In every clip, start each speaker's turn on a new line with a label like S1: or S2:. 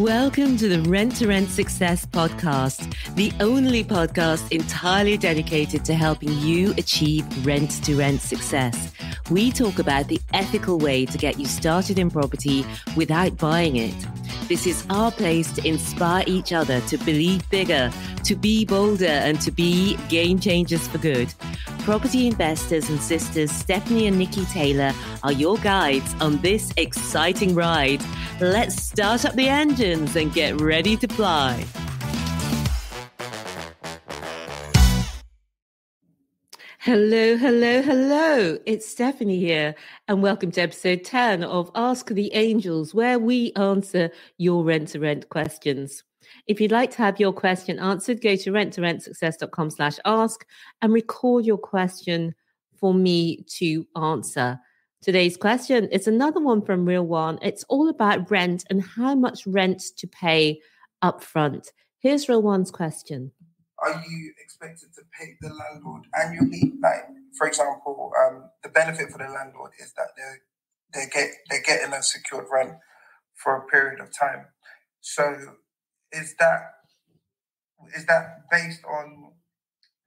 S1: Welcome to the Rent to Rent Success podcast, the only podcast entirely dedicated to helping you achieve rent to rent success. We talk about the ethical way to get you started in property without buying it. This is our place to inspire each other to believe bigger, to be bolder, and to be game changers for good. Property investors and sisters Stephanie and Nicky Taylor are your guides on this exciting ride. Let's start up the engines and get ready to fly. Hello, hello, hello. It's Stephanie here, and welcome to episode 10 of Ask the Angels, where we answer your rent-to-rent questions. If you'd like to have your question answered, go to renttorentsuccess.com/ask and record your question for me to answer. Today's question is another one from Real One. It's all about rent and how much rent to pay upfront. Here's Real One's question.
S2: Are you expected to pay the landlord annually? Like, for example, the benefit for the landlord is that they're getting a secured rent for a period of time. So is that based on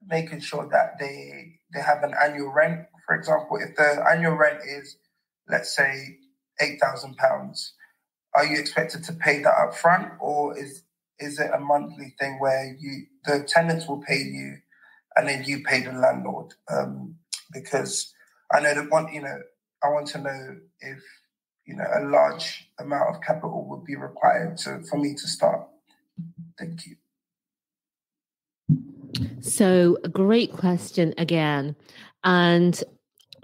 S2: making sure that they have an annual rent? For example, if the annual rent is, let's say, £8,000, are you expected to pay that up front, or is it a monthly thing where the tenants will pay you and then you pay the landlord? Because I know I want to know if a large amount of capital would be required for me to start. Thank you.
S1: So a great question again. And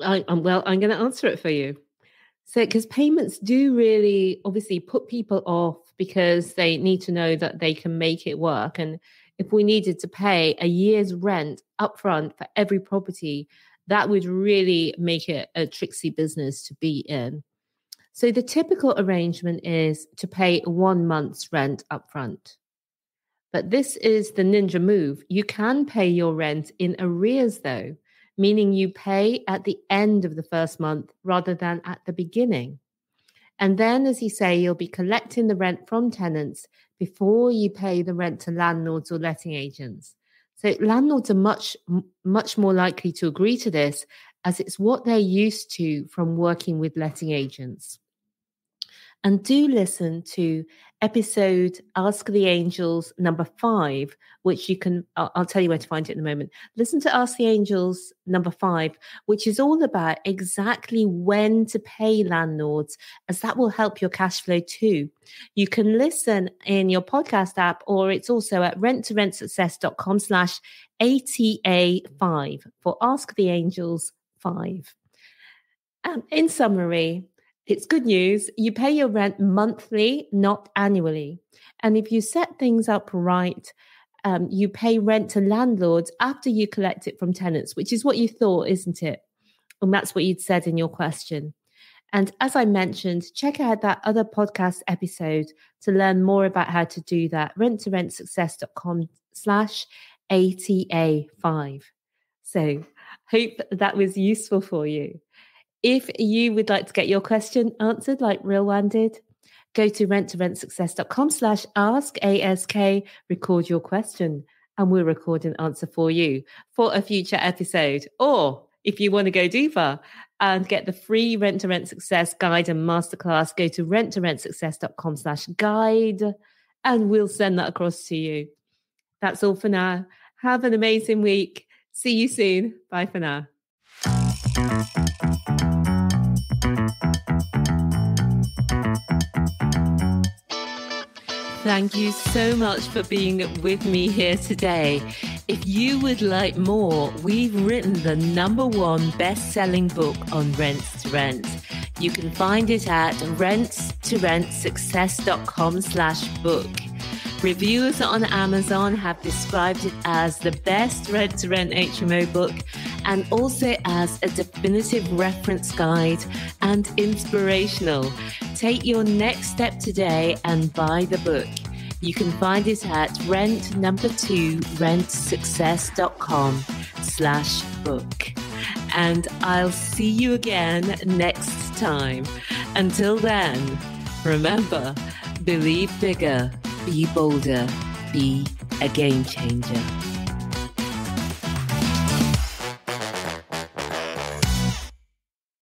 S1: I'm going to answer it for you. So, because payments do really obviously put people off because they need to know that they can make it work. And if we needed to pay a year's rent upfront for every property, that would really make it a tricksy business to be in. So the typical arrangement is to pay 1 month's rent upfront. But this is the ninja move. You can pay your rent in arrears, though, meaning you pay at the end of the first month rather than at the beginning. And then, as you say, you'll be collecting the rent from tenants before you pay the rent to landlords or letting agents. So landlords are much more likely to agree to this, as it's what they're used to from working with letting agents. And do listen to episode Ask the Angels number 5, which you can, I'll tell you where to find it in a moment. Listen to Ask the Angels number 5, which is all about exactly when to pay landlords, as that will help your cash flow too. You can listen in your podcast app, or it's also at renttorentsuccess.com/ATA5 for Ask the Angels 5. In summary, it's good news. You pay your rent monthly, not annually. And if you set things up right, you pay rent to landlords after you collect it from tenants, which is what you thought, isn't it? And that's what you'd said in your question. And as I mentioned, check out that other podcast episode to learn more about how to do that. renttorentsuccess.com/ATA5. So hope that was useful for you. If you would like to get your question answered like Real One did, go to renttorentsuccess.com/ask, record your question, and we'll record an answer for you for a future episode. Or if you want to go deeper and get the free Rent to Rent Success guide and masterclass, go to renttorentsuccess.com/guide, and we'll send that across to you. That's all for now. Have an amazing week. See you soon. Bye for now. Thank you so much for being with me here today. If you would like more, we've written the #1 best-selling book on rent to rent. You can find it at renttorentsuccess.com/book. Reviewers on Amazon have described it as the best rent-to-rent HMO book, and also as a definitive reference guide and inspirational. Take your next step today and buy the book. You can find it at rentsuccess.com/book. And I'll see you again next time. Until then, remember, Believe bigger, be bolder, be a game changer.